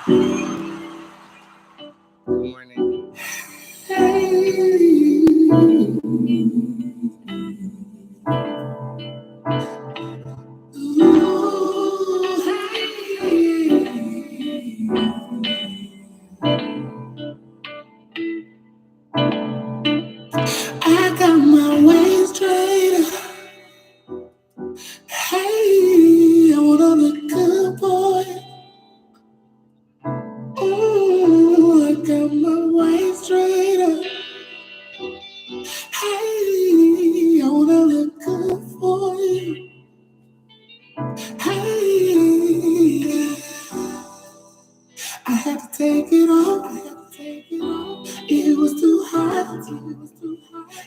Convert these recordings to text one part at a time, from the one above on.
morning. I got my way straight. Hey, I wanna look good, boy. Ooh, I got my way straight. Hey, I wanna look good for you. Hey, I had to take it off. It was too hot.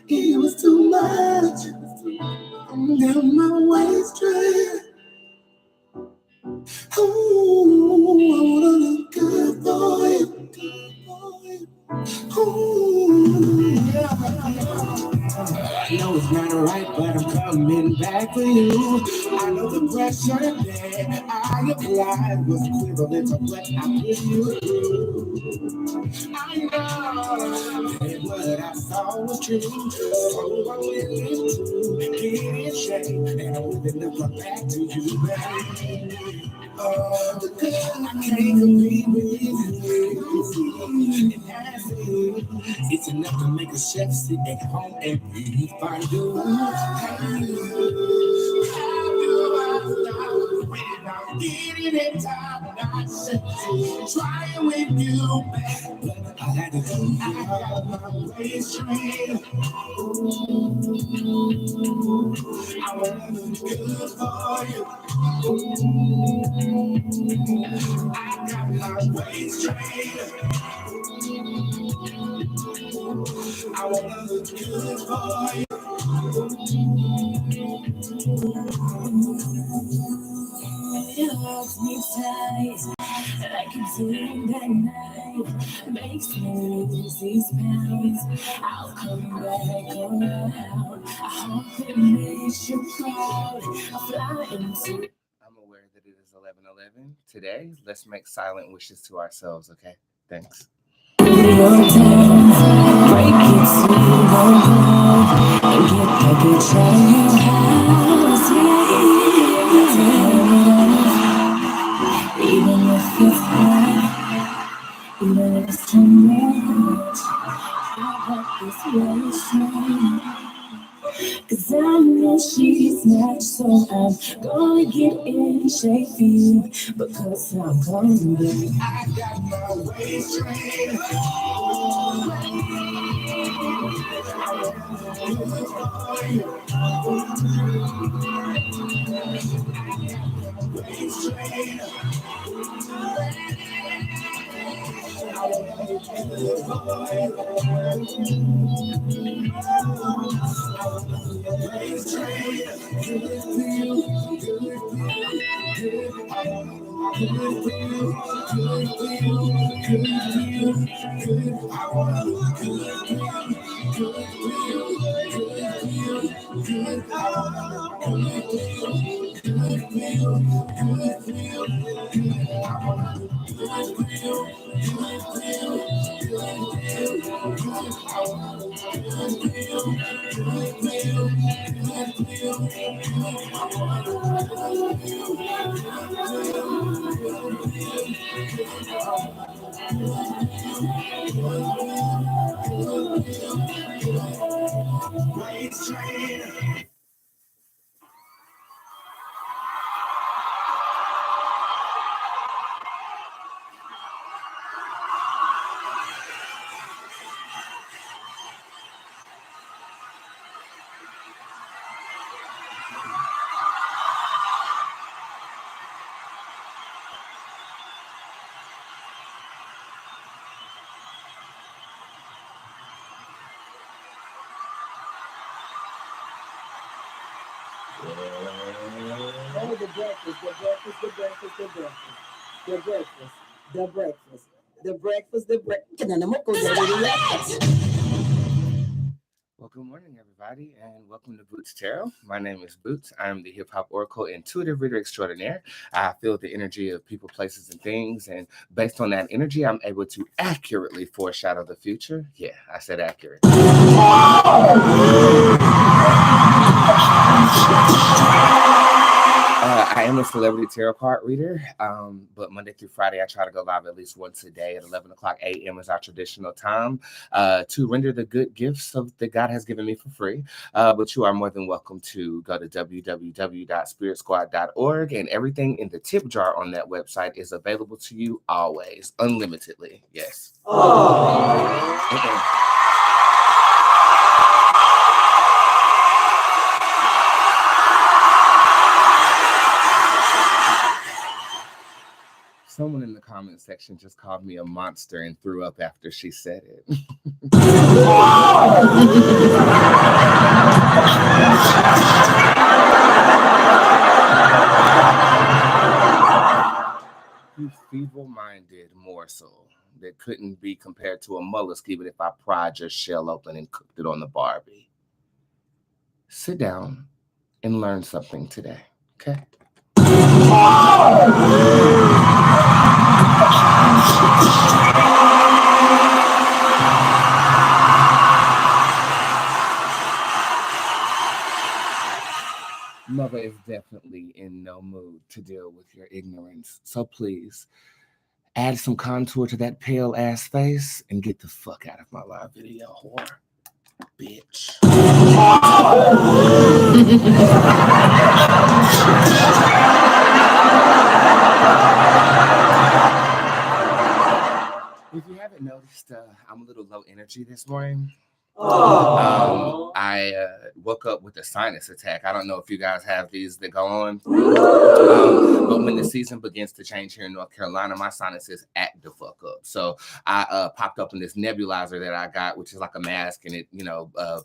It was too much. I'm down my way straight. Ooh, I wanna look good for you. Ooh, yeah. I know it's not right, but I'm coming back for you. I know the pressure that I applied was equivalent to what I put you through. I know that what I saw was true, so I'm willing to get in shape, and I'm willing to come back to you, baby. Oh, because I can't compete with you. It's enough to make a chef sit at home and eat fondue. How do I stop without getting it top notch? Trying with you, baby. I had to go. I got my way straight. I wanna look good for you. I got my way straight. I wanna look good for you. It holds me tight, like a dream that night. Makes me lose these pounds. I'll come back around. I hope it makes you proud. I'll fly into. I'm aware that it is 11:11. Today, let's make silent wishes to ourselves, okay? Thanks. Break it to the ground and get the bitch out of your house. Even if it's hard, even if it's too much, I got this way strong. 'Cause I know she's not, so I'm gonna get in shape for you. Because I'm coming back. I got my way straight. Well, good morning, everybody, and welcome to Boots Tarot. My name is Boots. I am the hip hop oracle intuitive reader extraordinaire. I feel the energy of people, places, and things, and based on that energy, I'm able to accurately foreshadow the future. Yeah, I said accurate. I am a celebrity tarot card reader, but Monday through Friday, I try to go live at least once a day at 11 o'clock a.m. is our traditional time to render the good gifts that God has given me for free. But you are more than welcome to go to www.spiritsquad.org, and everything in the tip jar on that website is available to you always, unlimitedly. Yes. Someone in the comment section just called me a monster and threw up after she said it. You feeble-minded morsel that couldn't be compared to a mollusk even if I pried your shell open and cooked it on the Barbie. Sit down and learn something today, okay? Mother is definitely in no mood to deal with your ignorance. So please, add some contour to that pale ass face and get the fuck out of my live video, whore. Bitch. If you haven't noticed, I'm a little low energy this morning. I woke up with a sinus attack. I don't know if you guys have these that go on. But when the season begins to change here in North Carolina, my sinuses act the fuck up. So I popped up in this nebulizer that I got, which is like a mask, and it,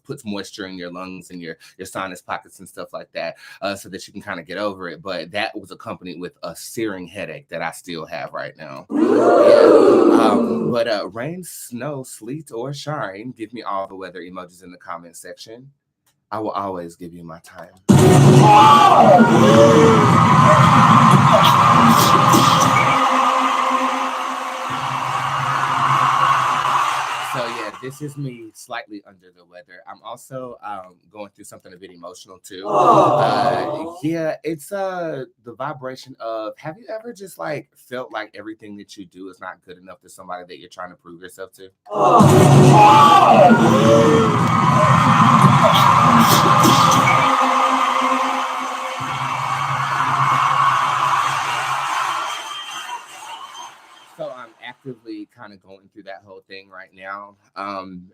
puts moisture in your lungs and your sinus pockets and stuff like that, so that you can kind of get over it. But that was accompanied with a searing headache that I still have right now. But rain, snow, sleet, or shine, give me all the weather emojis in the comment section. I will always give you my time. So yeah, this is me slightly under the weather. I'm also going through something a bit emotional too. Yeah, it's the vibration of, have you ever just like felt like everything that you do is not good enough to somebody that you're trying to prove yourself to? So I'm actively kind of going through that whole thing right now.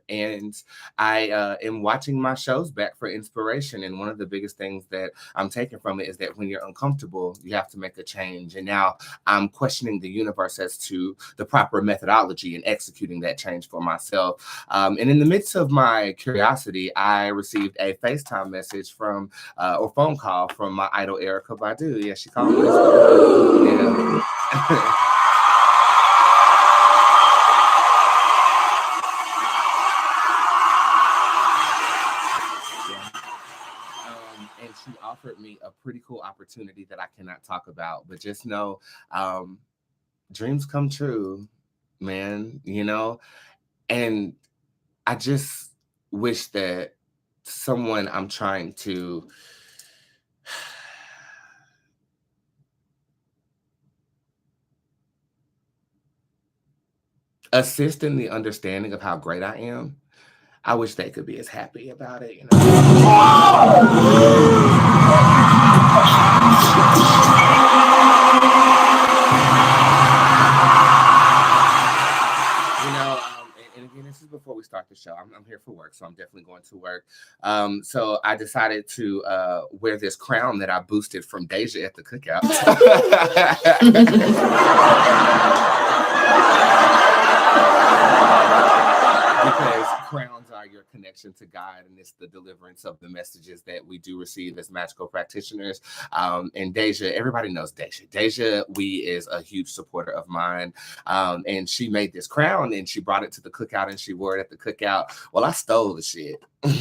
And I am watching my shows back for inspiration. And one of the biggest things that I'm taking from it is that when you're uncomfortable, you have to make a change. And now I'm questioning the universe as to the proper methodology in executing that change for myself. And in the midst of my curiosity, I received a FaceTime message from, or phone call from my idol, Erykah Badu. Yeah, she called me this morning. Yeah. And she offered me a pretty cool opportunity that I cannot talk about, but just know, dreams come true, man, and I just wish that someone I'm trying to assist in the understanding of how great I am, I wish they could be as happy about it, And again, this is before we start the show. I'm here for work, so I'm definitely going to work. So I decided to wear this crown that I boosted from Deja at the cookout. Because crowns are your connection connection to God, and it's the deliverance of the messages that we do receive as magical practitioners. And Deja, everybody knows Deja. Deja Wee is a huge supporter of mine. And she made this crown and she brought it to the cookout and she wore it at the cookout. Well, I stole the shit. And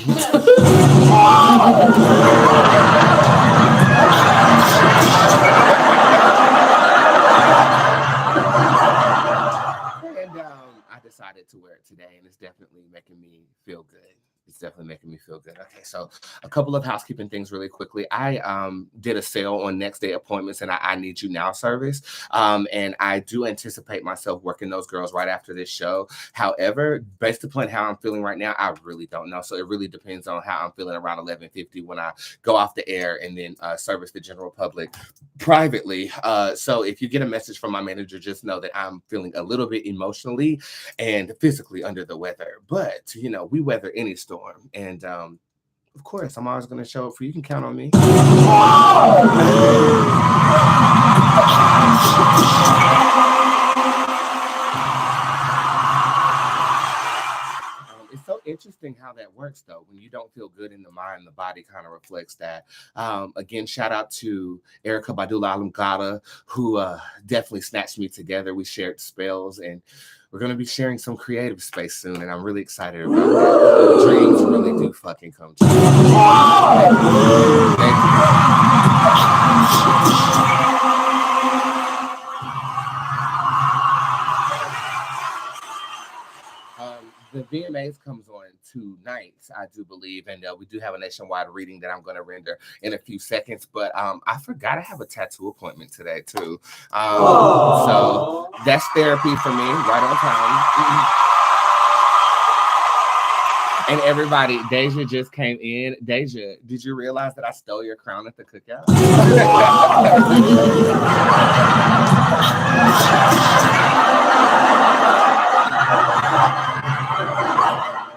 I decided to wear it today, and it's definitely making me feel good. It's definitely making me feel good. Okay, so a couple of housekeeping things really quickly. I did a sale on next day appointments and I Need You Now service. And I do anticipate myself working those girls right after this show. However, based upon how I'm feeling right now, I really don't know. So it really depends on how I'm feeling around 11:50 when I go off the air and then service the general public privately. So if you get a message from my manager, just know that I'm feeling a little bit emotionally and physically under the weather. But, you know, we weather any storm. And of course, I'm always going to show up for you. You can count on me. It's so interesting how that works, though. When you don't feel good in the mind, the body kind of reflects that. Again, shout out to Erica Badula Alamgada, who definitely snatched me together. We shared spells, and we're going to be sharing some creative space soon, and I'm really excited about that. Dreams really do fucking come true. Thank you. The VMAs comes on tonight, I do believe, and we do have a nationwide reading that I'm going to render in a few seconds. But I forgot I have a tattoo appointment today too, so that's therapy for me, right on time. And everybody, Deja just came in. Deja, did you realize that I stole your crown at the cookout?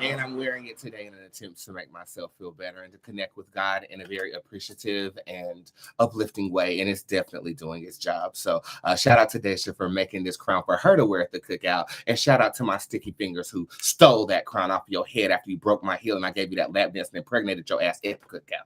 And I'm wearing it today in an attempt to make myself feel better and to connect with God in a very appreciative and uplifting way. And it's definitely doing its job. So shout out to Deja for making this crown for her to wear at the cookout. And shout out to my sticky fingers who stole that crown off your head after you broke my heel and I gave you that lap dance and impregnated your ass at the cookout.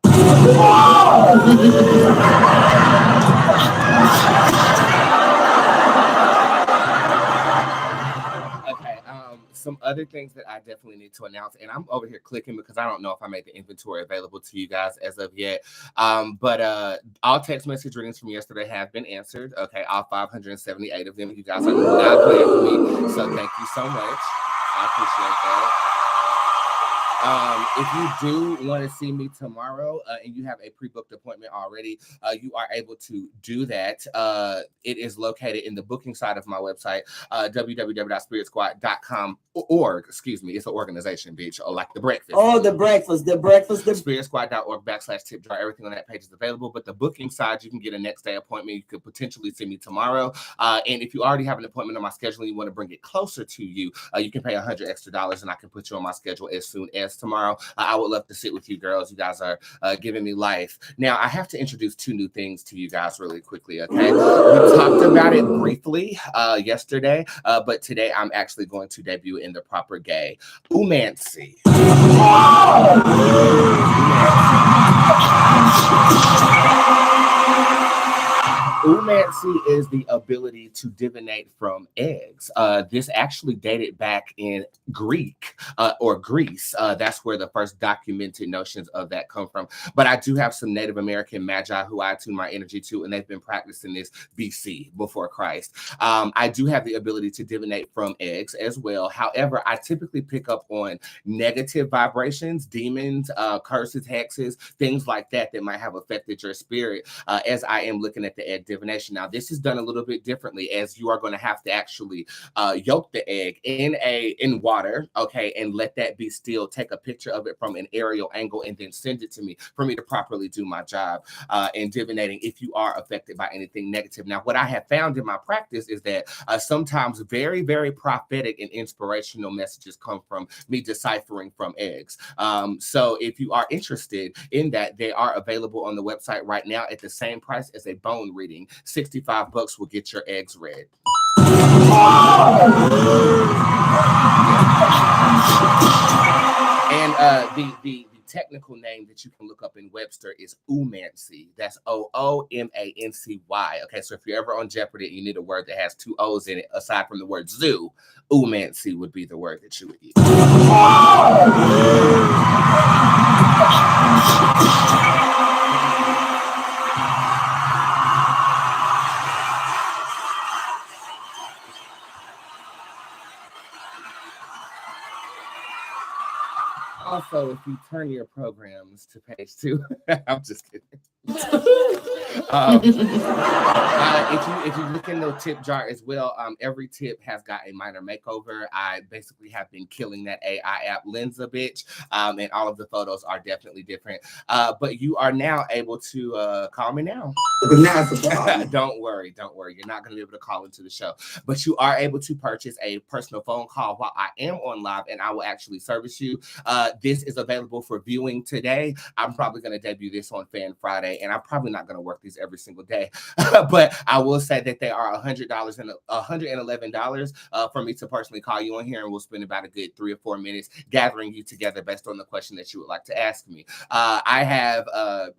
Some other things that I definitely need to announce, and I'm over here clicking because I don't know if I made the inventory available to you guys as of yet. But all text message readings from yesterday have been answered. Okay, all 578 of them. You guys are not playing for me, so thank you so much. I appreciate that. If you do want to see me tomorrow and you have a pre-booked appointment already, you are able to do that. It is located in the booking side of my website, www.spiritsquad.com.org. Excuse me, it's an organization, bitch, or like the breakfast. Oh, the breakfast. Spiritsquad.org/Tipjar. Everything on that page is available. But the booking side, you can get a next day appointment. You could potentially see me tomorrow. And if you already have an appointment on my schedule and you want to bring it closer to you, you can pay $100 extra and I can put you on my schedule as soon as tomorrow. I would love to sit with you girls. You guys are giving me life. Now, I have to introduce two new things to you guys really quickly, okay? We talked about it briefly yesterday, but today I'm actually going to debut in the proper gay. Oomancy. Oomancy is the ability to divinate from eggs. This actually dated back in Greek or Greece. That's where the first documented notions of that come from. But I do have some Native American magi who I attune my energy to, and they've been practicing this BC, before Christ. I do have the ability to divinate from eggs as well. However, I typically pick up on negative vibrations, demons, curses, hexes, things like that that might have affected your spirit as I am looking at the egg divination. Now, this is done a little bit differently, as you are going to have to actually yolk the egg in water, okay, and let that be still. Take a picture of it from an aerial angle and then send it to me for me to properly do my job in divinating if you are affected by anything negative. Now, what I have found in my practice is that sometimes very, very prophetic and inspirational messages come from me deciphering from eggs. So if you are interested in that, they are available on the website right now at the same price as a bone reading. $65 will get your eggs read. And the technical name that you can look up in Webster is oomancy. That's oomancy. Okay, so if you're ever on Jeopardy and you need a word that has two O's in it, aside from the word zoo, oomancy would be the word that you would use. Also, if you turn your programs to page 2, I'm just kidding. If you look in the tip jar as well, every tip has got a minor makeover. I basically have been killing that AI app Lensa bitch, and all of the photos are definitely different. But you are now able to call me now. Don't worry, don't worry. You're not going to be able to call into the show, but you are able to purchase a personal phone call while I am on live, and I will actually service you. This is available for viewing today. I'm probably going to debut this on Fan Friday, and I'm probably not going to work these every single day. But I will say that they are $100 and $111 for me to personally call you on here, and we'll spend about a good 3 or 4 minutes gathering you together based on the question that you would like to ask me. I have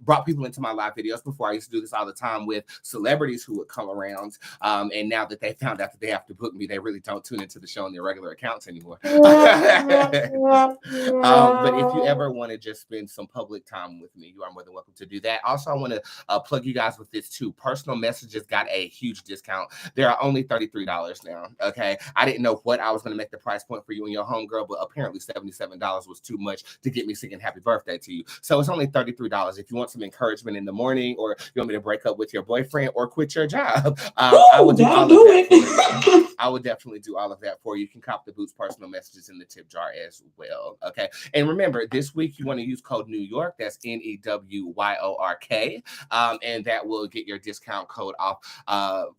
brought people into my live videos before. I used to do this all the time with celebrities who would come around, and now that they found out that they have to book me, they really don't tune into the show on their regular accounts anymore. But if you ever want to just spend some public time with me, you are more than welcome to do that. Also, I want to plug you guys with this too. Personal messages got a huge discount. They are only $33 now. Okay, I didn't know what I was going to make the price point for you and your homegirl, but apparently $77 was too much to get me singing happy birthday to you. So it's only $33 if you want some encouragement in the morning, or you want me to break up with your boyfriend or quit your job. I would do all of that. I would definitely do all of that for you. You can cop the Bootz personal messages in the tip jar as well. Okay, and remember, this week you want to use code New York. That's NEWYORK, and that will get your discount code off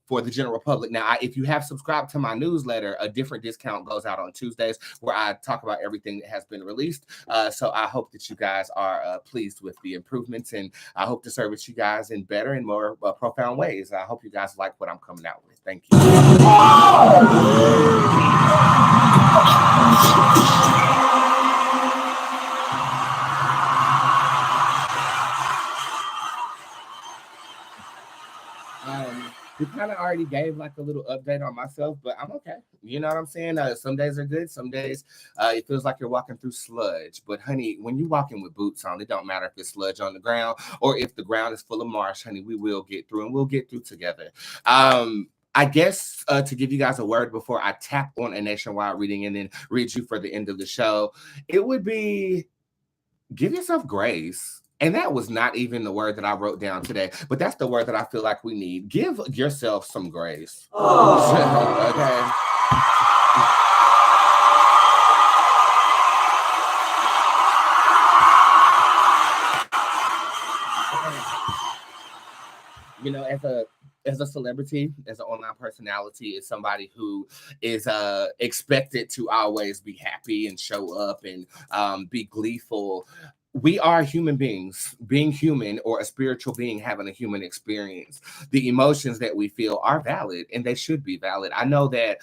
for the general public. Now, if you have subscribed to my newsletter, a different discount goes out on Tuesdays where I talk about everything that has been released. So I hope that you guys are pleased with the improvements, and I hope to service you guys in better and more profound ways. I hope you guys like what I'm coming out with. Thank you. We kind of already gave like a little update on myself, but I'm okay. You know what I'm saying? Some days are good. Some days it feels like you're walking through sludge. But honey, when you're walking with boots on, it don't matter if it's sludge on the ground or if the ground is full of marsh, honey, we will get through, and we'll get through together. I guess to give you guys a word before I tap on a nationwide reading and then read you for the end of the show, it would be give yourself grace. And that was not even the word that I wrote down today, but that's the word that I feel like we need. Give yourself some grace. Okay. You know, as a celebrity, as an online personality, as somebody who is expected to always be happy and show up and be gleeful. We are human beings. Being human, or a spiritual being having a human experience, the emotions that we feel are valid, and they should be valid. I know that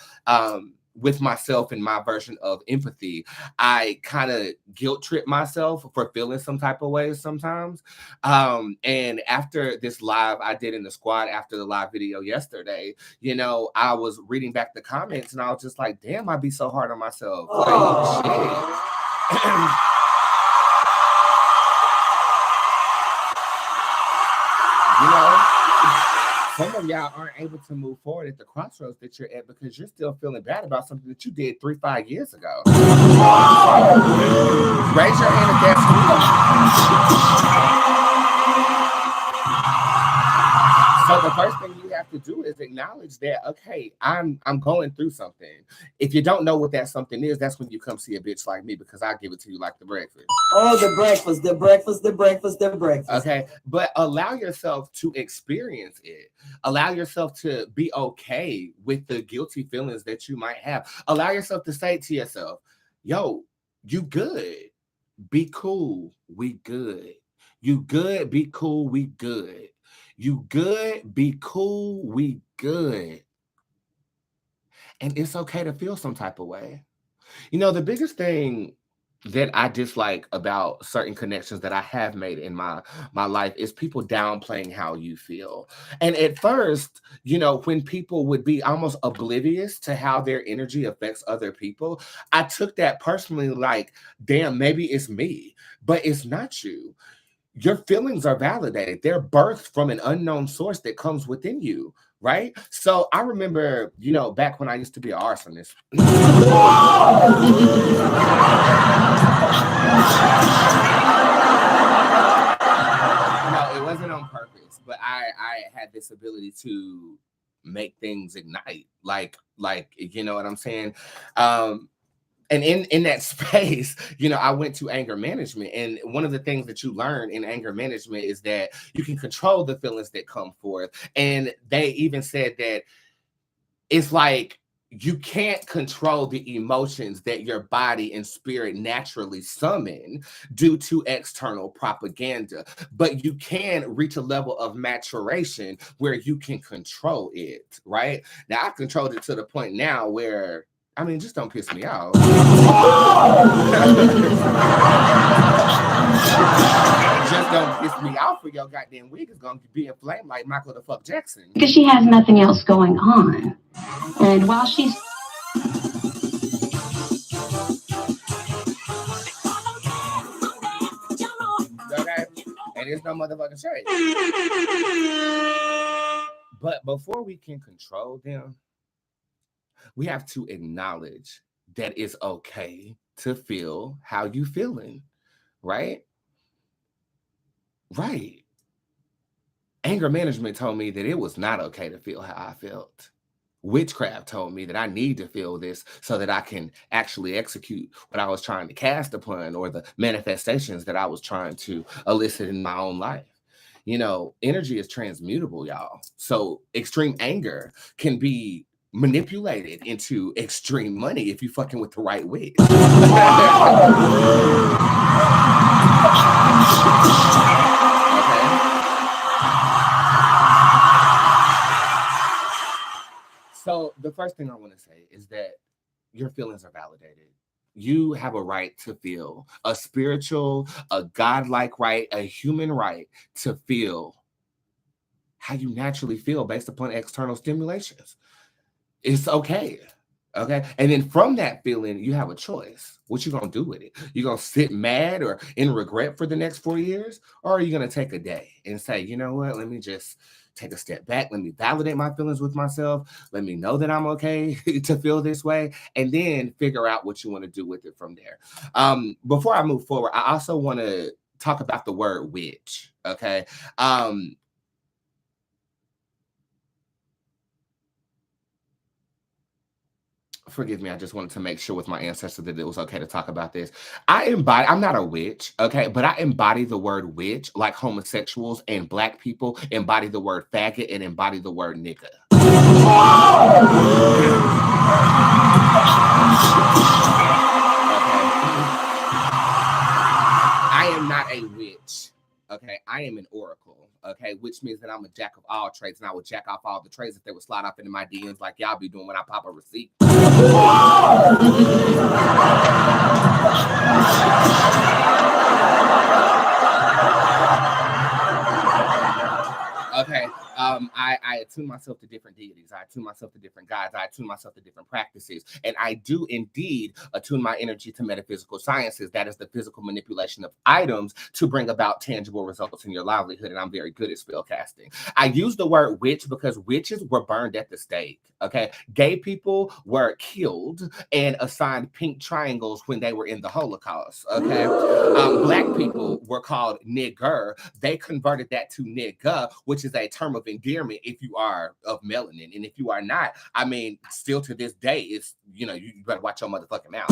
with myself and my version of empathy, I kind of guilt trip myself for feeling some type of way sometimes. And after this live I did in the squad, after the live video yesterday, you know, I was reading back the comments and I was just like, damn, I'd be so hard on myself. Like, shit. You know, some of y'all aren't able to move forward at the crossroads that you're at because you're still feeling bad about something that you did 3-5 years ago. Raise your hand if that's true. So the first thing you have to do is acknowledge that, okay, I'm going through something. If you don't know what that something is, that's when you come see a bitch like me, because I give it to you like the breakfast. Oh, the breakfast, the breakfast, the breakfast, the breakfast. Okay, but allow yourself to experience it. Allow yourself to be okay with the guilty feelings that you might have. Allow yourself to say to yourself, yo, you good. Be cool. We good. You good. Be cool. We good. You good. Be cool. We good. And it's okay to feel some type of way. You know, the biggest thing that I dislike about certain connections that I have made in my life is people downplaying how you feel. And at first, when people would be almost oblivious to how their energy affects other people, I took that personally like, damn, maybe it's me, but it's not you. Your feelings are validated. They're birthed from an unknown source that comes within you, right? So I remember, back when I used to be an arsonist. No, it wasn't on purpose, but I had this ability to make things ignite. Like you know what I'm saying? Um and in that space, I went to anger management, and one of the things that you learn in anger management is that you can control the feelings that come forth. And they even said that it's like you can't control the emotions that your body and spirit naturally summon due to external propaganda, but you can reach a level of maturation where you can control it. Right now, I've controlled it to the point now where, I mean, just don't piss me off. Just don't piss me off, for your goddamn wig is gonna be inflamed like Michael the fuck Jackson. Because she has nothing else going on. And while she's Okay, and it's no motherfucking shade. But before we can control them, we have to acknowledge that it's okay to feel how you feeling, right? Right. Anger management told me that it was not okay to feel how I felt. Witchcraft told me that I need to feel this so that I can actually execute what I was trying to cast upon, or the manifestations that I was trying to elicit in my own life. Energy is transmutable, y'all. So extreme anger can be manipulated into extreme money if you fucking with the right witch. So the first thing I want to say is that your feelings are validated. You have a right to feel, a spiritual, a godlike right, a human right to feel how you naturally feel based upon external stimulations. It's okay. Okay. And then from that feeling, you have a choice. What you gonna do with it? You gonna sit mad or in regret for the next 4 years? Or are you gonna take a day and say, you know what, let me just take a step back. Let me validate my feelings with myself. Let me know that I'm okay to feel this way, and then figure out what you want to do with it from there. Before I move forward, I also want to talk about the word witch. Okay. Forgive me, I just wanted to make sure with my ancestors that it was okay to talk about this. I'm not a witch, okay, but I embody the word witch like homosexuals and Black people embody the word faggot and embody the word nigga. I am not a witch. Okay, I am an oracle. Okay, which means that I'm a jack of all trades, and I would jack off all the trades if they would slide off into my DMs like y'all be doing when I pop a receipt. Okay. I attune myself to different deities. I attune myself to different gods. I attune myself to different practices. And I do indeed attune my energy to metaphysical sciences. That is the physical manipulation of items to bring about tangible results in your livelihood. And I'm very good at spell casting. I use the word witch because witches were burned at the stake. Okay. Gay people were killed and assigned pink triangles when they were in the Holocaust. Okay. Black people were called nigger. They converted that to nigga, which is a term of endearment if you are of melanin. And if you are not, I mean, still to this day, it's, you better watch your motherfucking mouth.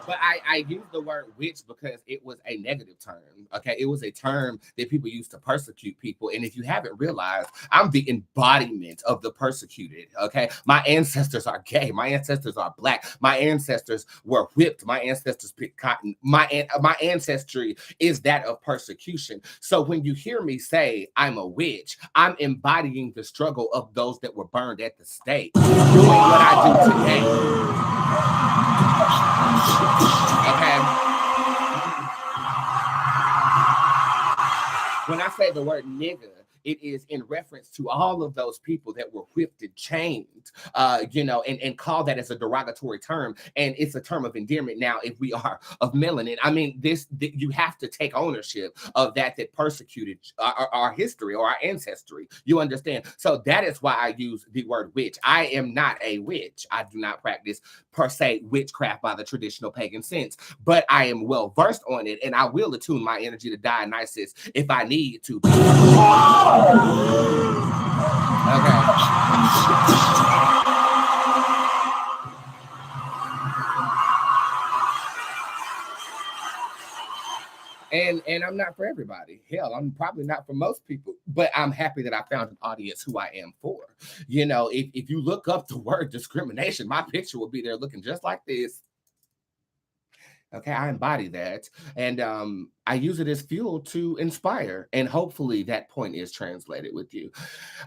But I I use the word witch because it was a negative term. Okay, it was a term that people used to persecute people. And if you haven't realized, I'm the embodiment of the persecuted. Okay, my ancestors are gay. My ancestors are black. My ancestors were whipped. My ancestors picked cotton. My ancestry is that of persecution. So when you hear me say I'm a witch, I'm embodying the struggle of those that were burned at the stake, doing what I do today. Okay. When I say the word nigga, it is in reference to all of those people that were whipped and chained, and call that as a derogatory term. And it's a term of endearment now if we are of melanin. I mean, you have to take ownership of that persecuted our history or our ancestry. You understand? So that is why I use the word witch. I am not a witch. I do not practice per se witchcraft by the traditional pagan sense, but I am well versed on it, and I will attune my energy to Dionysus if I need to. Okay. And I'm not for everybody. Hell, I'm probably not for most people, but I'm happy that I found an audience who I am for. If you look up the word discrimination, my picture will be there looking just like this. Okay, I embody that. And I use it as fuel to inspire. And hopefully that point is translated with you.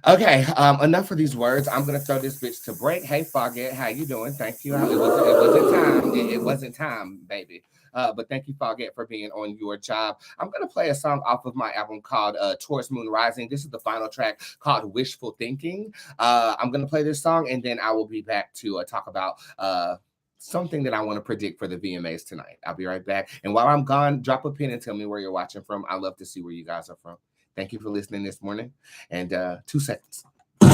Okay, enough of these words. I'm going to throw this bitch to break. Hey, Foggett, how you doing? Thank you. It wasn't time. It wasn't time, baby. But thank you, Foggett, for being on your job. I'm going to play a song off of my album called Taurus Moon Rising. This is the final track called Wishful Thinking. I'm going to play this song, and then I will be back to talk about something that I want to predict for the VMAs tonight. I'll be right back. And while I'm gone, drop a pin and tell me where you're watching from. I love to see where you guys are from. Thank you for listening this morning. And 2 seconds. What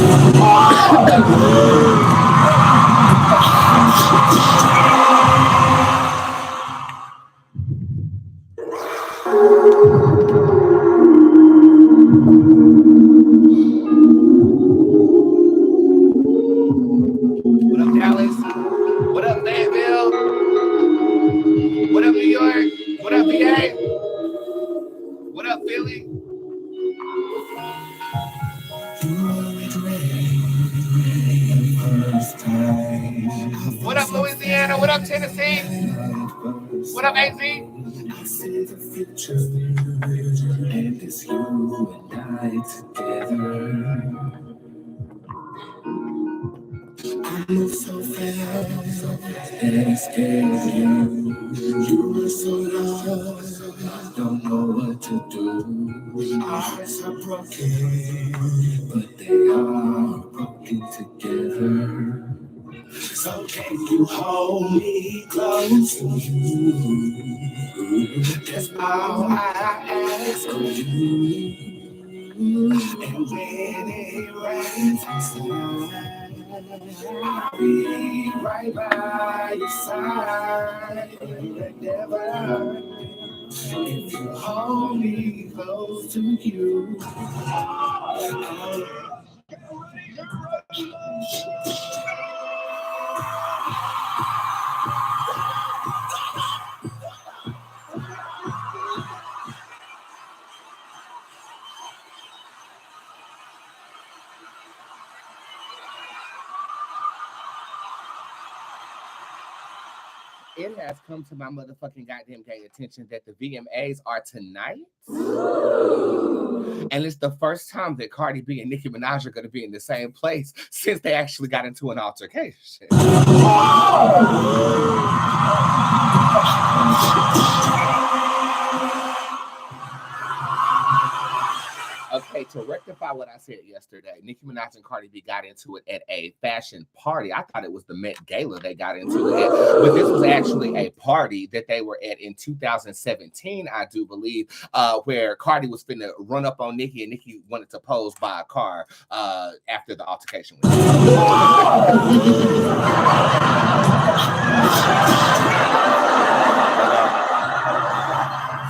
up, Dallas? What up, Fayetteville? What up, New York? What up, VA? What up, Philly? What up, Louisiana? What up, Tennessee? What up, AZ? I see the future, and it's you and I together. I move so fast that it scares you. You were so lost, don't know what to do. Our hearts are broken, but they are broken together. So can you hold me close to you? That's all I ask of you. And when it rains outside, I'll be right by your side. Never, if you hold me close to you. It has come to my motherfucking goddamn gay attention that the VMAs are tonight. And it's the first time that Cardi B and Nicki Minaj are going to be in the same place since they actually got into an altercation. Okay, to rectify what I said yesterday, Nicki Minaj and Cardi B got into it at a fashion party. I thought it was the Met Gala they got into it at, but this was actually a party that they were at in 2017, I do believe, where Cardi was finna run up on Nicki, and Nicki wanted to pose by a car after the altercation.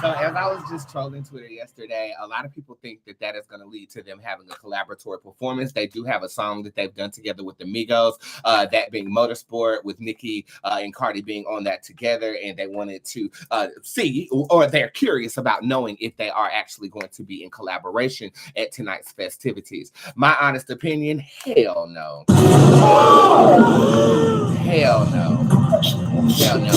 So as I was just trolling Twitter yesterday, a lot of people think that that is going to lead to them having a collaboratory performance. They do have a song that they've done together with the Migos, that being Motorsport, with Nicki and Cardi being on that together, and they wanted to see, or they're curious about knowing if they are actually going to be in collaboration at tonight's festivities. My honest opinion, hell no. Hell no. Hell no.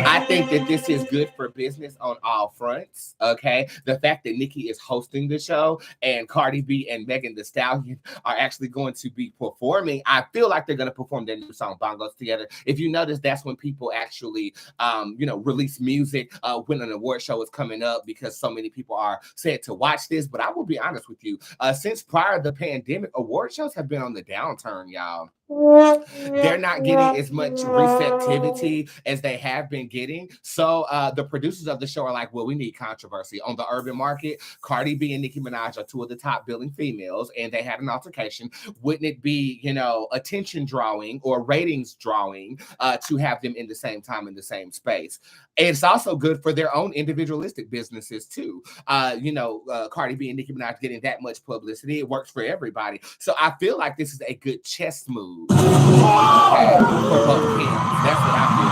I think that this is good for business on all fronts. Okay. The fact that Nicki is hosting the show and Cardi B and Megan Thee Stallion are actually going to be performing. I feel like they're going to perform their new song Bongos together. If you notice, that's when people actually release music when an award show is coming up, because so many people are said to watch this. But I will be honest with you, since prior to the pandemic, award shows have been on the downturn, y'all. They're not getting as much receptivity as they have been getting. So the producers of the show are like, well, we need controversy. On the urban market, Cardi B and Nicki Minaj are two of the top billing females, and they had an altercation. Wouldn't it be, attention drawing or ratings drawing to have them in the same time in the same space? It's also good for their own individualistic businesses too. Cardi B and Nicki Minaj getting that much publicity, it works for everybody. So I feel like this is a good chess move. Okay, for both teams. That's what I feel.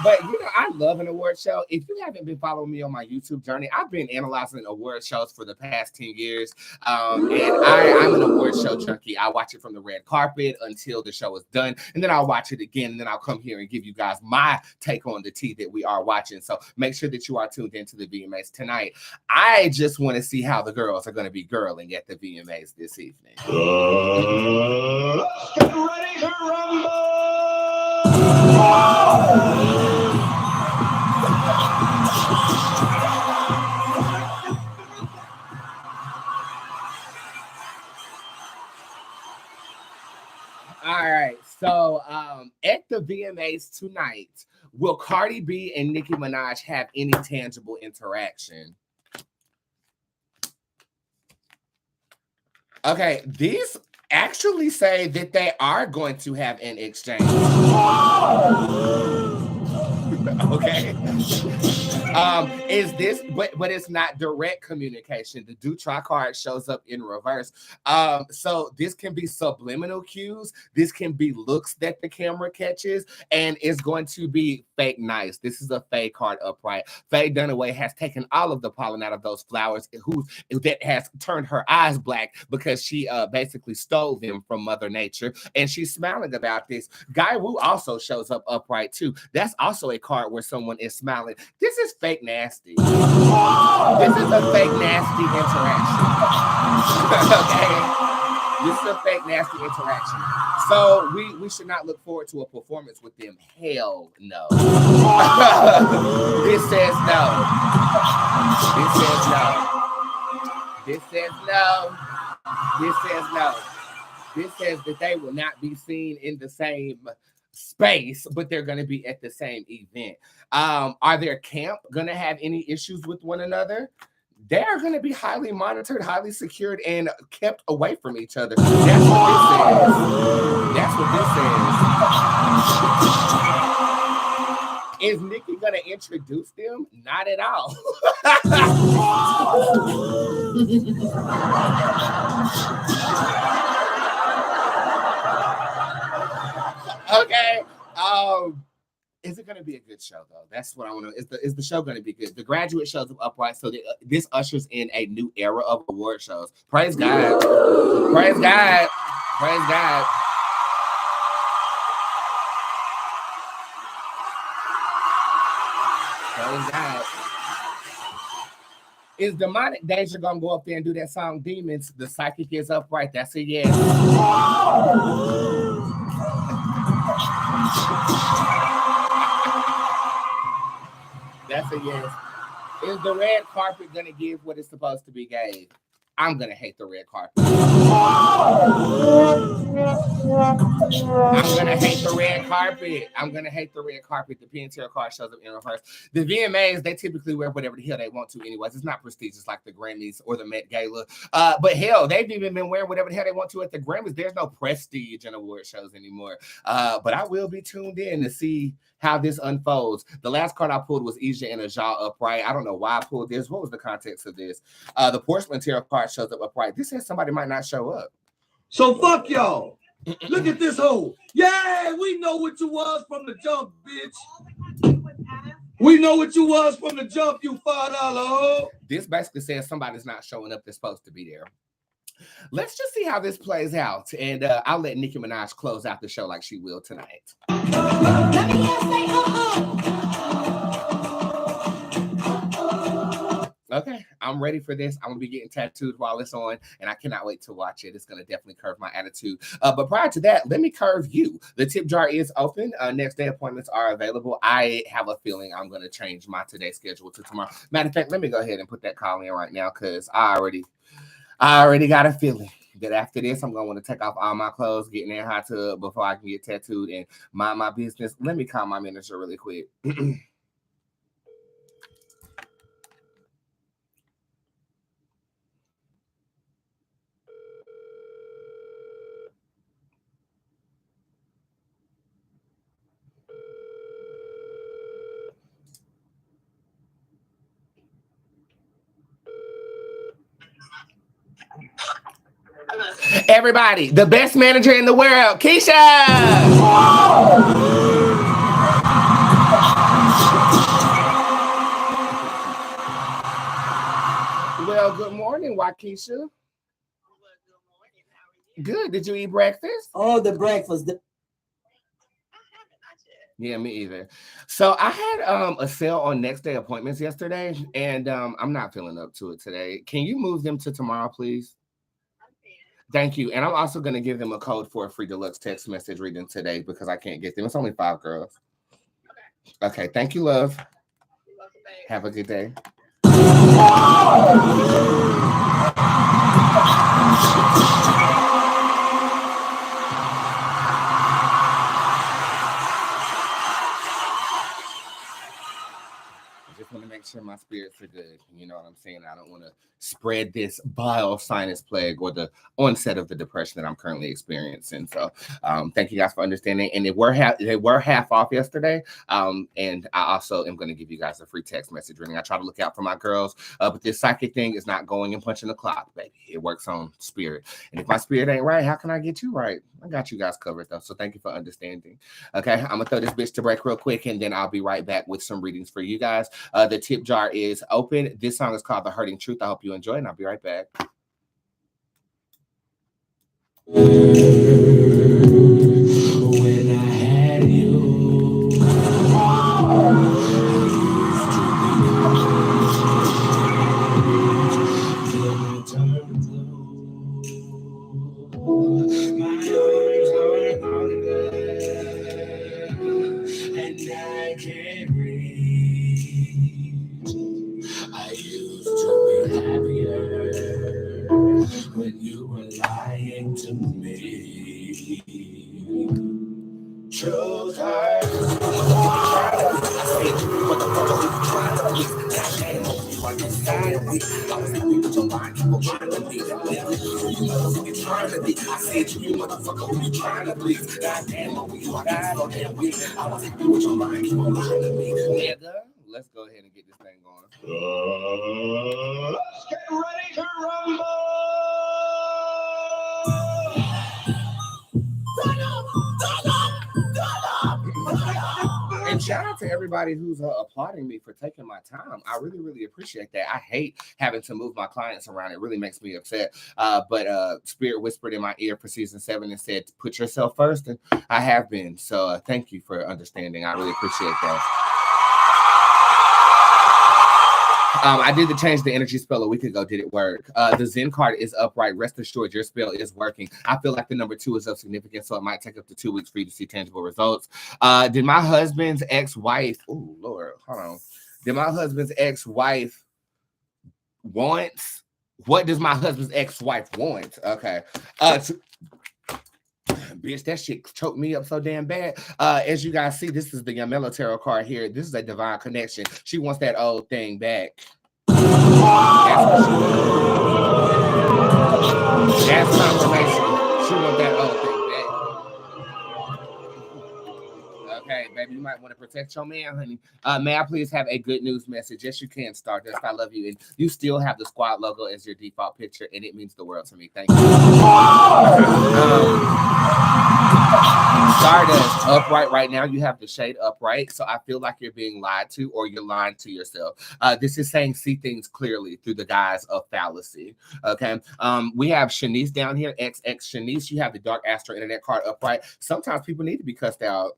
But I love an award show. If you haven't been following me on my YouTube journey, I've been analyzing award shows for the past 10 years. And I'm an award show junkie. I watch it from the red carpet until the show is done. And then I'll watch it again. And then I'll come here and give you guys my take on the tea that we are watching. So make sure that you are tuned into the VMAs tonight. I just want to see how the girls are going to be girling at the VMAs this evening. Let's get ready to rumble! All right, so at the VMAs tonight, will Cardi B and Nicki Minaj have any tangible interaction? Okay, these actually say that they are going to have an exchange. Okay. Is this, but it's not direct communication. The Dutra card shows up in reverse. So this can be subliminal cues. This can be looks that the camera catches, and it's going to be fake nice. This is a fake card upright. Faye Dunaway has taken all of the pollen out of those flowers, that has turned her eyes black because she basically stole them from Mother Nature, and she's smiling about this. Guy Wu also shows up upright too. That's also a card where someone is smiling. This is fake nasty. This is a fake nasty interaction. Okay? This is a fake nasty interaction. So we should not look forward to a performance with them. Hell no. This says no. This says no. This says no. This says no. This says that they will not be seen in the same space, but they're going to be at the same event. Are their camp going to have any issues with one another? They are going to be highly monitored, highly secured, and kept away from each other. That's what this says. That's what this says. Is Nicki going to introduce them? Not at all. Okay. Is it going to be a good show, though? That's what I want to know. Is the show going to be good? The Graduate shows up upright, so this ushers in a new era of award shows. Praise God. Praise God. Praise God. Praise God. Is Demonic Danger going to go up there and do that song Demons? The psychic is upright. That's a yes. That's a yes. Is the red carpet going to give what it's supposed to be gave? I'm gonna hate the red carpet. I'm gonna hate the red carpet. I'm gonna hate the red carpet. The PNTR card shows up in reverse. The VMAs, they typically wear whatever the hell they want to anyways. It's not prestigious like the Grammys or the Met Gala. But hell, they've even been wearing whatever the hell they want to at the Grammys. There's no prestige in award shows anymore. But I will be tuned in to see how this unfolds. The last card I pulled was Isha and a jaw upright. I don't know why I pulled this. What was the context of this? The porcelain tarot card shows up upright. This says somebody might not show up. So fuck y'all. Look at this hoe. Yeah, we know what you was from the jump, bitch. We know what you was from the jump, you $5 hoe. This basically says somebody's not showing up that's supposed to be there. Let's just see how this plays out. And I'll let Nicki Minaj close out the show like she will tonight. Let me say Okay, I'm ready for this. I'm going to be getting tattooed while it's on, and I cannot wait to watch it. It's going to definitely curve my attitude. But prior to that, let me curve you. The tip jar is open. Next day appointments are available. I have a feeling I'm going to change my today schedule to tomorrow. Matter of fact, let me go ahead and put that call in right now because I already got a feeling that after this, I'm going to want to take off all my clothes, get in that hot tub before I can get tattooed and mind my business. Let me call my manager really quick. Everybody, the best manager in the world, Keisha. Well, good morning, Waukesha. Good. Did you eat breakfast? Oh, the breakfast. Yeah, me either. So I had a sale on next day appointments yesterday, and I'm not feeling up to it today. Can you move them to tomorrow, please? Thank you. And I'm also going to give them a code for a free deluxe text message reading today because I can't get them. It's only 5 girls. Okay. Thank you, love. Have a good day. Want to make sure my spirits are good. You know what I'm saying? I don't want to spread this bile sinus plague or the onset of the depression that I'm currently experiencing. So thank you guys for understanding. And they were half off yesterday. And I also am going to give you guys a free text message reading. I try to look out for my girls, but this psychic thing is not going and punching the clock, baby. It works on spirit. And if my spirit ain't right, how can I get you right? I got you guys covered though. So thank you for understanding. Okay, I'm gonna throw this bitch to break real quick, and then I'll be right back with some readings for you guys. The tip jar is open. This song is called The Hurting Truth. I hope you enjoy it, and I'll be right back. When I had you, my arms are longer, and I can't breathe. I used to be happier when you were lying to me. Truth hurts. I said you motherfucker who trying to please. Goddamn, you on this side of me. I was happy with your mind, you were trying to be. You motherfucking trying to be. I said you motherfucker who you trying to please. Goddamn, you are that on that week. I was happy with your mind, you were trying to be. Nigga, let's go ahead and get this thing going. Let's get ready to rumble. And shout out to everybody who's applauding me for taking my time. I really, really appreciate that. I hate having to move my clients around. It really makes me upset. But Spirit whispered in my ear for season 7 and said, put yourself first. And I have been. So thank you for understanding. I really appreciate that. I did change the energy spell a week ago. Did it work? The Zen card is upright. Rest assured, your spell is working. I feel like the number 2 is of significance, so it might take up to 2 weeks for you to see tangible results. Did my husband's ex-wife, oh, Lord, hold on. Did my husband's ex-wife once What does my husband's ex-wife want? Okay. Bitch, that shit choked me up so damn bad. As you guys see, this is the Yamela Tarot card here. This is a divine connection. She wants that old thing back. That's what she wants. That's confirmation. She wants that old thing back. Okay, baby, you might want to protect your man, honey. May I please have a good news message? Yes, you can, Stardust. I love you. And you still have the squad logo as your default picture, and it means the world to me. Thank you. Stardust, upright right now. You have the shade upright. So I feel like you're being lied to or you're lying to yourself. This is saying see things clearly through the guise of fallacy. Okay. We have Shanice down here, XX Shanice. You have the Dark Astro Internet card upright. Sometimes people need to be cussed out.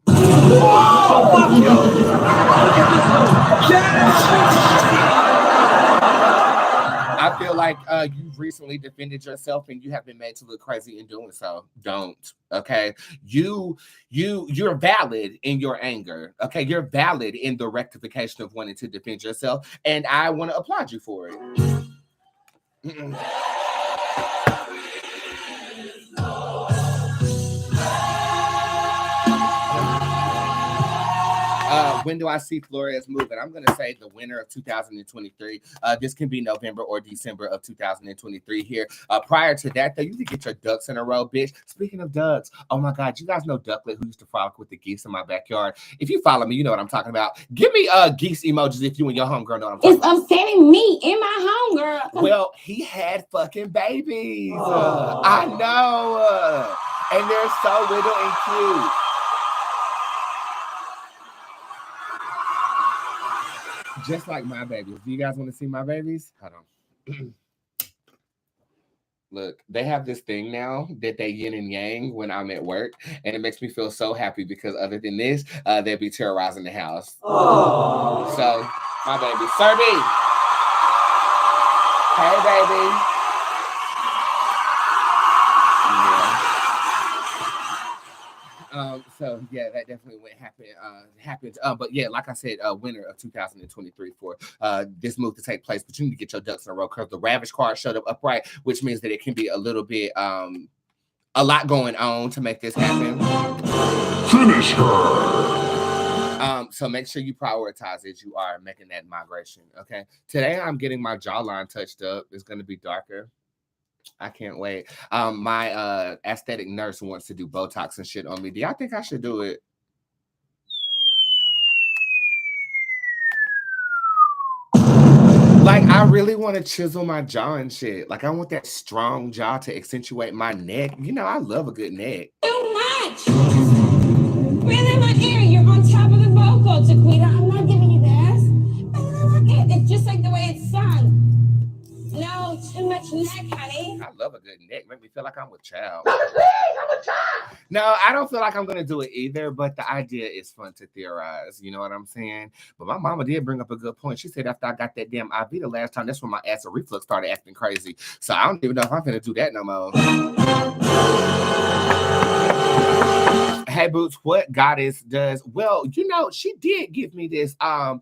I feel like you've recently defended yourself and you have been made to look crazy in doing so. Don't. Okay. You're valid in your anger. Okay. You're valid in the rectification of wanting to defend yourself. And I want to applaud you for it. When do I see Flores moving? I'm going to say the winter of 2023. This can be November or December of 2023 here. Prior to that, though, you need to get your ducks in a row, bitch. Speaking of ducks, oh my God, you guys know Ducklet, who used to frolic with the geese in my backyard. If you follow me, you know what I'm talking about. Give me geese emojis if you and your homegirl know what I'm talking about. It's upsetting me and my homegirl. Well, he had fucking babies. I know. And they're so little and cute. Just like my babies. Do you guys want to see my babies? Hold on. Look, they have this thing now that they yin and yang when I'm at work, and it makes me feel so happy because other than this, they'd be terrorizing the house. Aww. So, my baby, Serby. Hey, baby. So yeah, that definitely happened. But yeah, like I said, winter of 2023 for this move to take place. But you need to get your ducks in a row because the Ravish card showed up upright, which means that it can be a little bit a lot going on to make this happen. Finish her. So make sure you prioritize as you are making that migration. Okay. Today I'm getting my jawline touched up. It's gonna be darker. I can't wait. My aesthetic nurse wants to do Botox and shit on me. Do y'all think I should do it? Like, I really want to chisel my jaw and shit. Like, I want that strong jaw to accentuate my neck. You know, I love a good neck. Too much. Breathe in my ear. You're on top of the vocal, Jaquita. I'm not giving you this. It's just like the way it's sung. No, too much neck, honey. I love a good neck. Make me feel like I'm with child. No, I don't feel like I'm going to do it either, but the idea is fun to theorize. You know what I'm saying? But my mama did bring up a good point. She said after I got that damn IV the last time, that's when my acid reflux started acting crazy. So I don't even know if I'm going to do that no more. Hey, Boots, what Goddess does? Well, you know, she did give me this IV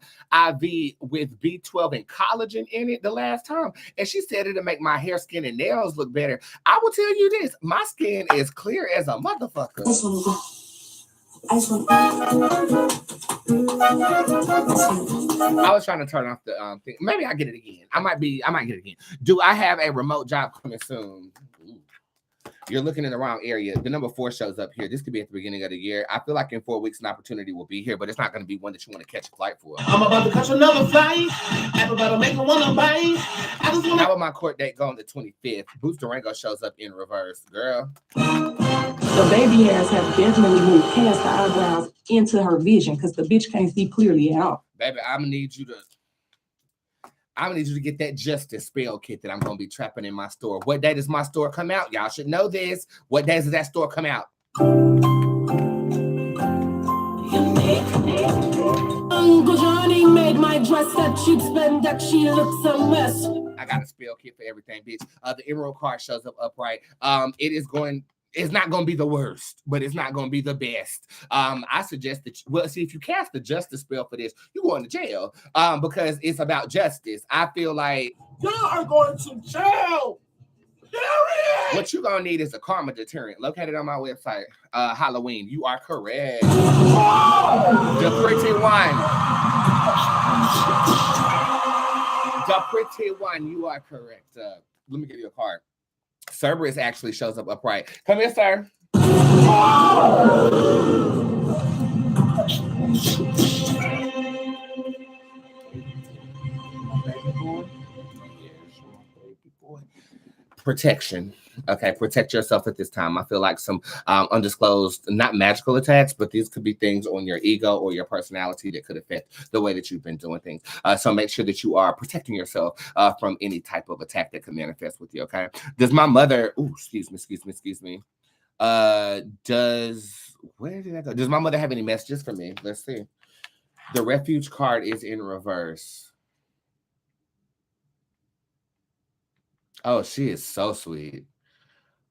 with B12 and collagen in it the last time. And she said it'll make my hair, skin, and nails look better. I will tell you this. My skin is clear as a motherfucker. I was trying to turn off the thing. Maybe I'll get it again. I might get it again. Do I have a remote job coming soon? Ooh. You're looking in the wrong area. The number 4 shows up here. This could be at the beginning of the year. I feel like in 4 weeks, an opportunity will be here, but it's not going to be one that you want to catch a flight for. I'm about to catch another flight. I'm about to make one of mine. How about my court date going the 25th? Boots Durango shows up in reverse. Girl. The baby hairs have definitely moved past the eyebrows into her vision because the bitch can't see clearly at all. Baby, I'm going to need you to get that Justice spell kit that I'm going to be trapping in my store. What day does my store come out? Y'all should know this. What days does that store come out? Uncle Johnny made my dress that cheap spend that she looks a mess. I got a spell kit for everything, bitch. The Emerald card shows up upright. It is going... It's not going to be the worst, but it's not going to be the best. I suggest that, see, if you cast the justice spell for this, you're going to jail because it's about justice. I feel like y'all are going to jail. Period. What you're going to need is a karma deterrent located on my website, Halloween. You are correct. The pretty one. The pretty one. You are correct. Let me give you a card. Cerberus actually shows up upright. Come here, sir. Protection. Okay, protect yourself at this time. I feel like some undisclosed, not magical attacks, but these could be things on your ego or your personality that could affect the way that you've been doing things. So make sure that you are protecting yourself from any type of attack that could manifest with you, okay? Does my mother, excuse me. Where did I go? Does my mother have any messages for me? Let's see. The refuge card is in reverse. Oh, she is so sweet.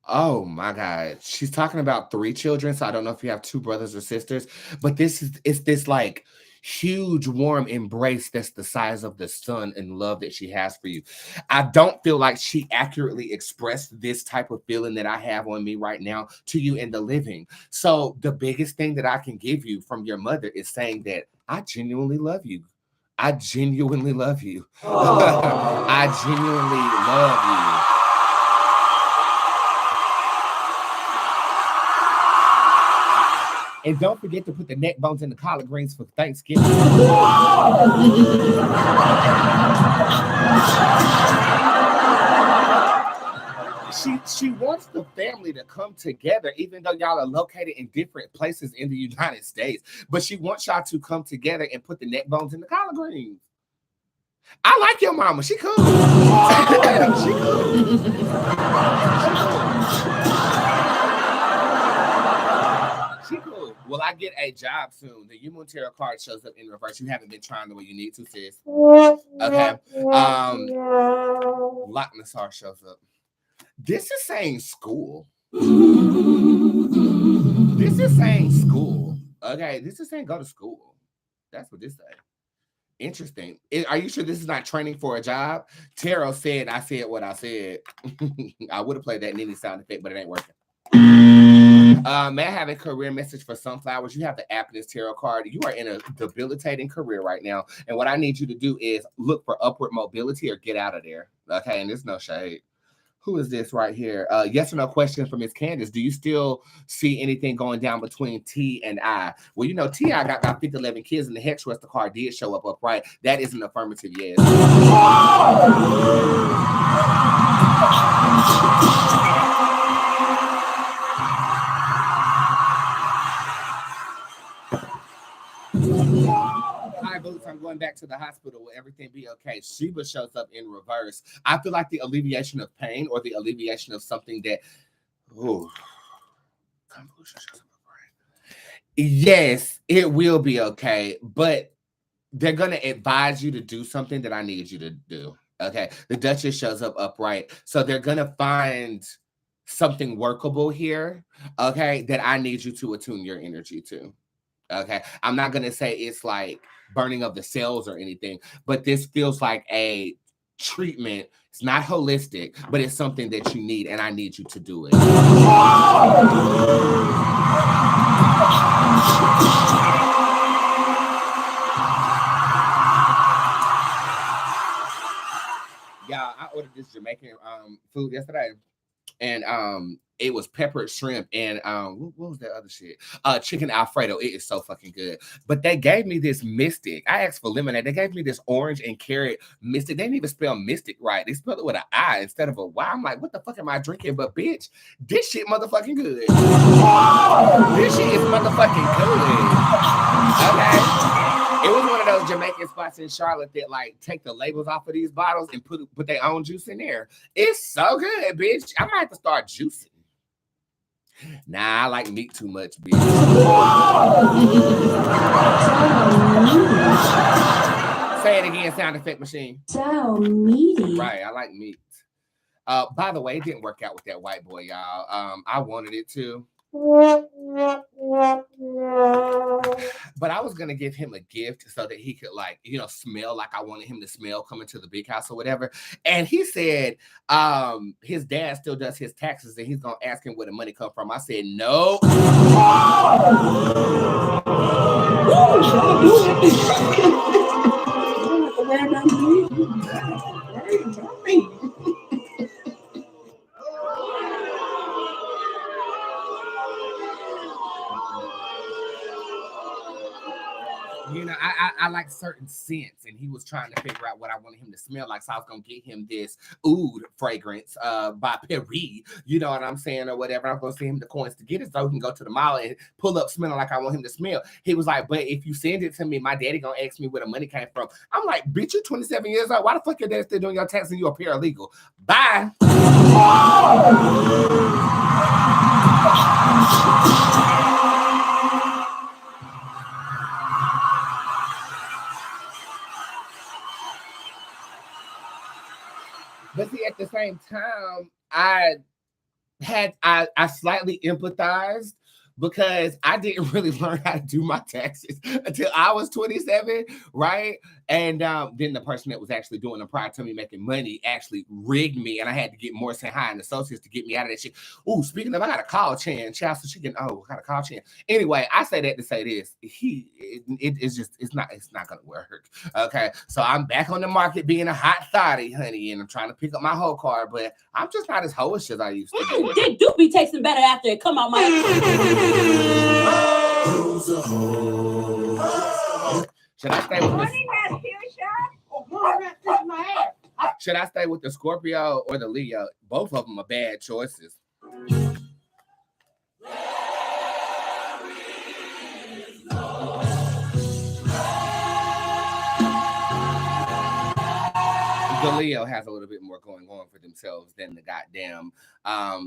Oh my God. She's talking about 3 children. So I don't know if you have 2 brothers or sisters, but it's this like huge warm embrace that's the size of the sun and love that she has for you. I don't feel like she accurately expressed this type of feeling that I have on me right now to you in the living. So the biggest thing that I can give you from your mother is saying that I genuinely love you. I genuinely love you. I genuinely love you. And don't forget to put the neck bones and the collard greens for Thanksgiving. She wants the family to come together, even though y'all are located in different places in the United States. But she wants y'all to come together and put the neck bones and the collard greens. I like your mama. She cool. She cool. She cool. Will I get a job soon? The Human Tarot card shows up in reverse. You haven't been trying the way you need to, sis. Okay. Loch Nassar shows up. This is saying school. This is saying school. Okay, this is saying go to school. That's what this says. Interesting. Are you sure this is not training for a job? Tarot said, I said what I said. I would have played that Nini sound effect, but it ain't working. May I have a career message for Sunflowers? You have the Happiness Tarot card. You are in a debilitating career right now. And what I need you to do is look for upward mobility or get out of there. Okay, and there's no shade. Who is this right here? Yes or no question from Miss Candace. Do you still see anything going down between T and I? Well, you know, T.I. got about 11 kids, and the Hex Rest card did show up upright. That is an affirmative yes. Hi, Boots. I'm going back to the hospital. Will everything be okay? Sheba shows up in reverse. I feel like the alleviation of pain or the alleviation of something that, convolution shows up upright. Yes, it will be okay, but they're going to advise you to do something that I need you to do. Okay. The Duchess shows up upright. So they're going to find something workable here. Okay. That I need you to attune your energy to. Okay. I'm not going to say it's like burning of the cells or anything, but this feels like a treatment. It's not holistic, but it's something that you need, and I need you to do it. Yeah, I ordered this Jamaican food yesterday, and it was peppered shrimp and what was that other shit? Chicken Alfredo. It is so fucking good. But they gave me this mystic. I asked for lemonade. They gave me this orange and carrot mystic. They didn't even spell mystic right. They spelled it with an I instead of a Y. I'm like, what the fuck am I drinking? But bitch, this shit motherfucking good. This shit is motherfucking good. Okay. It was one of those Jamaican spots in Charlotte that like take the labels off of these bottles and put their own juice in there. It's so good, bitch. I might have to start juicing. Nah, I like meat too much, bitch. Say it again, sound effect machine. So meaty. Right, I like meat. By the way, it didn't work out with that white boy, y'all. I wanted it to. But I was gonna give him a gift so that he could, like, smell like I wanted him to smell coming to the big house or whatever. And he said his dad still does his taxes and he's gonna ask him where the money come from. I said no. I like certain scents, and he was trying to figure out what I wanted him to smell like. So I was gonna get him this oud fragrance by Perry, you know what I'm saying, or whatever. I'm gonna send him the coins to get it so he can go to the mall and pull up smelling like I want him to smell. He was like, but if you send it to me, my daddy gonna ask me where the money came from. I'm like, bitch, you're 27 years old. Why the fuck your dad still doing your taxes and you're a paralegal? Bye. But see, at the same time, I slightly empathized because I didn't really learn how to do my taxes until I was 27, right? And then the person that was actually doing them prior to me making money actually rigged me, and I had to get Morrison High and Associates to get me out of that shit. Ooh, speaking of, I got to call Chan, child, so she can. Oh, I got to call Chan. Anyway, I say that to say this: it's not gonna work. Okay, so I'm back on the market being a hot thotty, honey, and I'm trying to pick up my whole car, but I'm just not as hoish as I used to be. That do be tasting better after it come out my. Should I stay with this? Should I stay with the Scorpio or the Leo? Both of them are bad choices. The Leo has a little bit more going on for themselves than the goddamn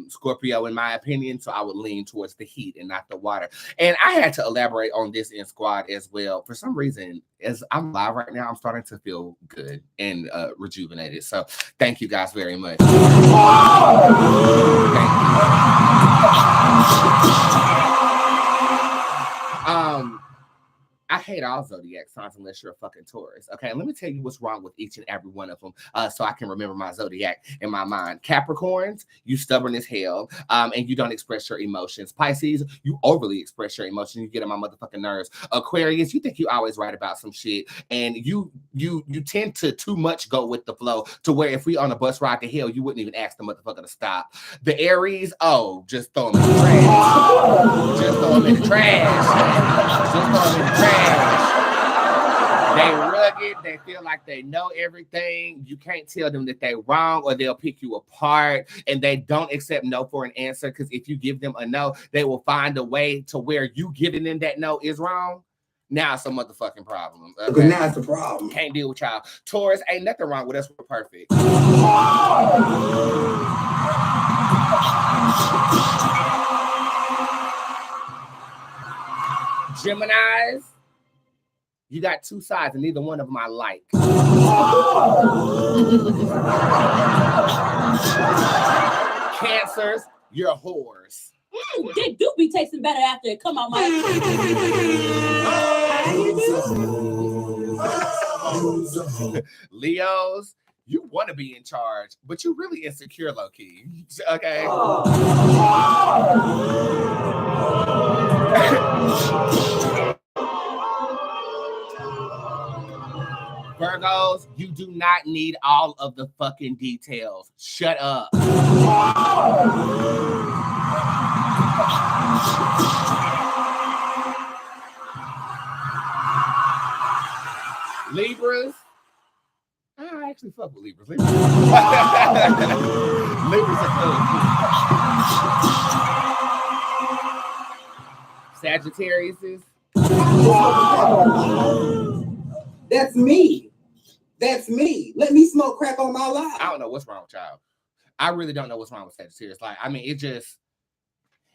Scorpio, in my opinion. So I would lean towards the heat and not the water. And I had to elaborate on this in squad as well. For some reason, as I'm live right now, I'm starting to feel good and rejuvenated. So thank you guys very much. Thank you. I hate all zodiac signs unless you're a fucking Taurus. Okay, and let me tell you what's wrong with each and every one of them, so I can remember my zodiac in my mind. Capricorns, you stubborn as hell, and you don't express your emotions. Pisces, you overly express your emotions. You get on my motherfucking nerves. Aquarius, you think you always right about some shit, and you tend to too much go with the flow to where if we on a bus ride to hell, you wouldn't even ask the motherfucker to stop. The Aries, just throw them in the trash. Just throw them in the trash. Just throw them in the trash. They rugged, they feel like they know everything. You can't tell them that they're wrong or they'll pick you apart, and they don't accept no for an answer, because if you give them a no, they will find a way to where you giving them that no is wrong. Now it's a motherfucking problem. Okay, now it's a problem. Can't deal with y'all. Taurus, ain't nothing wrong with us. We're perfect. Geminis, you got two sides and neither one of them I like. Cancers, you're whores. That do be tasting better after it come out my. Leos, you want to be in charge, but you really insecure low-key. Okay. Virgos, you do not need all of the fucking details. Shut up. Libras, I actually fuck with Libras. Libras are cool. Sagittarius. That's me. That's me. Let me smoke crack on my life. I don't know what's wrong with y'all. I really don't know what's wrong with Sagittarius. Like, I mean,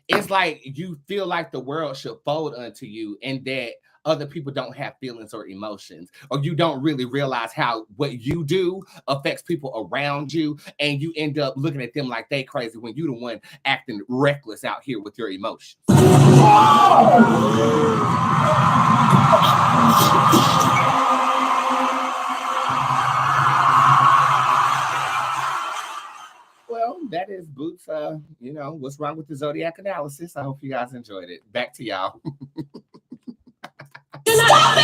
it's like you feel like the world should fold unto you, and that other people don't have feelings or emotions, or you don't really realize how what you do affects people around you, and you end up looking at them like they crazy when you the one acting reckless out here with your emotions. Well, that is Boots. What's wrong with the zodiac analysis? I hope you guys enjoyed it. Back to y'all. Stop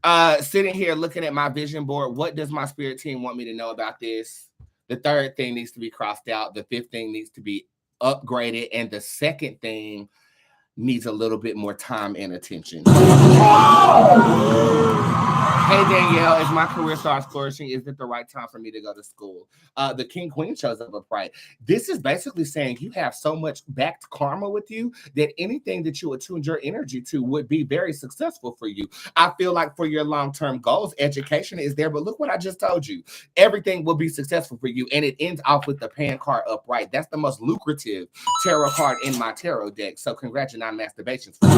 it! Sitting here looking at my vision board, what does my spirit team want me to know about this? The third thing needs to be crossed out. The fifth thing needs to be upgraded. And the second thing needs a little bit more time and attention. Hey, Danielle, as my career starts flourishing, is it the right time for me to go to school? The King Queen shows up upright. This is basically saying you have so much backed karma with you that anything that you attuned your energy to would be very successful for you. I feel like for your long-term goals, education is there, but look what I just told you. Everything will be successful for you, and it ends off with the Pan card upright. That's the most lucrative tarot card in my tarot deck, so congrats, non-masturbations for you.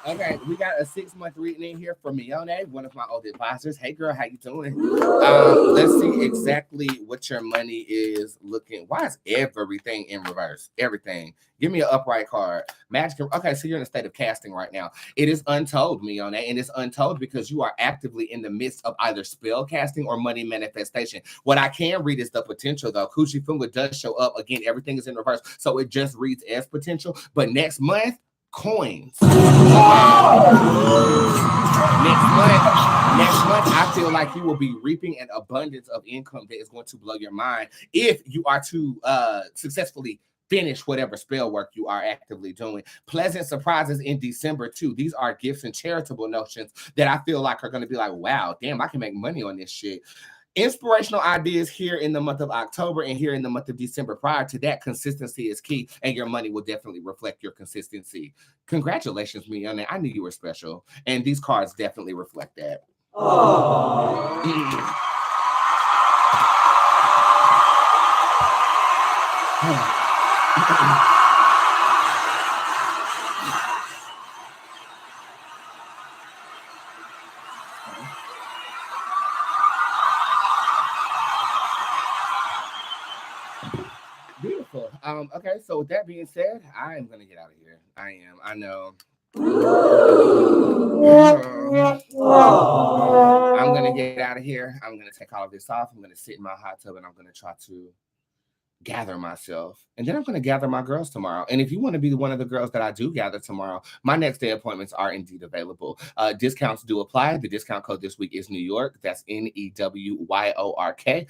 Okay, we got a 6-month reading in here from Mione, one of my old advisors. Hey, girl, how you doing? Let's see exactly what your money is looking. Why is everything in reverse? Everything. Give me an upright card. Magic. Okay, so you're in a state of casting right now. It is untold, Mione, and it's untold because you are actively in the midst of either spell casting or money manifestation. What I can read is the potential, though. Kushi Funga does show up. Again, everything is in reverse, so it just reads as potential. But next month, coins. Okay. Next month, I feel like you will be reaping an abundance of income that is going to blow your mind if you are to successfully finish whatever spell work you are actively doing. Pleasant surprises in December too. These are gifts and charitable notions that I feel like are going to be like, wow, damn, I can make money on this shit. Inspirational ideas here in the month of October and here in the month of December. Prior to that, consistency is key, and your money will definitely reflect your consistency. Congratulations, Mione. I knew you were special, and these cards definitely reflect that. Beautiful. Okay, so with that being said, I am gonna get out of here. I know. I'm gonna get out of here. I'm gonna take all of this off. I'm gonna sit in my hot tub and I'm gonna try to gather myself, and then I'm going to gather my girls tomorrow. And if you want to be one of the girls that I do gather tomorrow, my next day appointments are indeed available. Discounts do apply. The discount code this week is New York. That's NEWYORK,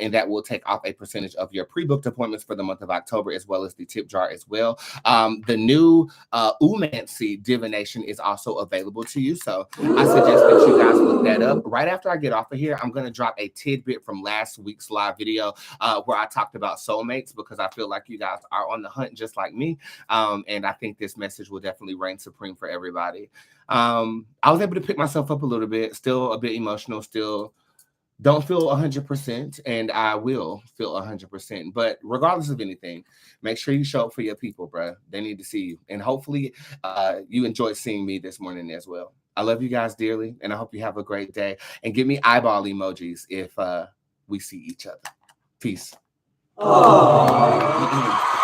and that will take off a percentage of your pre-booked appointments for the month of October, as well as the tip jar as well. The new oomancy divination is also available to you, so I suggest that you guys look that up. Right after I get off of here, I'm going to drop a tidbit from last week's live video where I talked about soulmates, because I feel like you guys are on the hunt just like me, and I think this message will definitely reign supreme for everybody. I was able to pick myself up a little bit, still a bit emotional, still don't feel 100%, and I will feel 100%. But regardless of anything, make sure you show up for your people, bro. They need to see you, and hopefully you enjoyed seeing me this morning as well. I love you guys dearly, and I hope you have a great day, and give me eyeball emojis if we see each other. Peace. Oh.